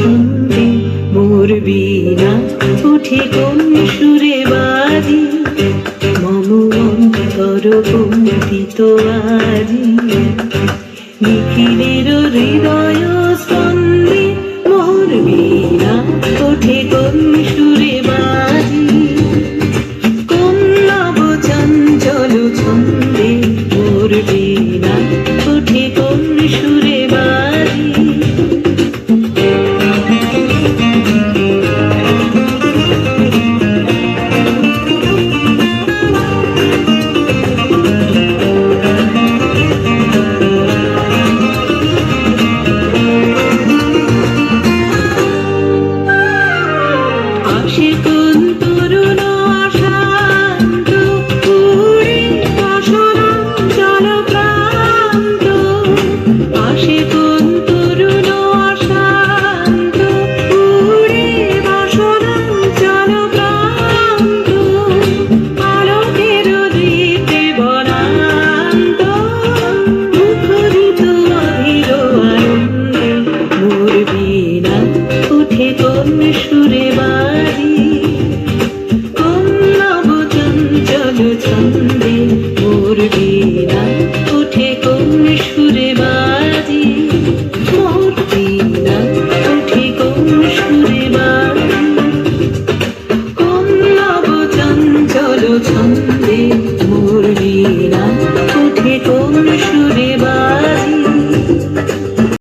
ছন্দে মোর বীণা উঠে কোন সুরে বাজি, মম অন্তর কম্পিত আজি। নিখিলের হৃদয় স্পন্দে মোর বীণা ওঠে কোন সুরে বাজি, কোন নব চঞ্চল ছন্দে মোর বীণা ওঠে কোন সুরে বাজি। সুরে বাজি, কোন নব চঞ্চল ছন্দে মোর বীণা ওঠে কোন সুরে বাজি, মোর বীণা ওঠে কোন সুরে বাজি, কোন নব চঞ্চল ছন্দে মোর বীণা ওঠে কোন সুরে।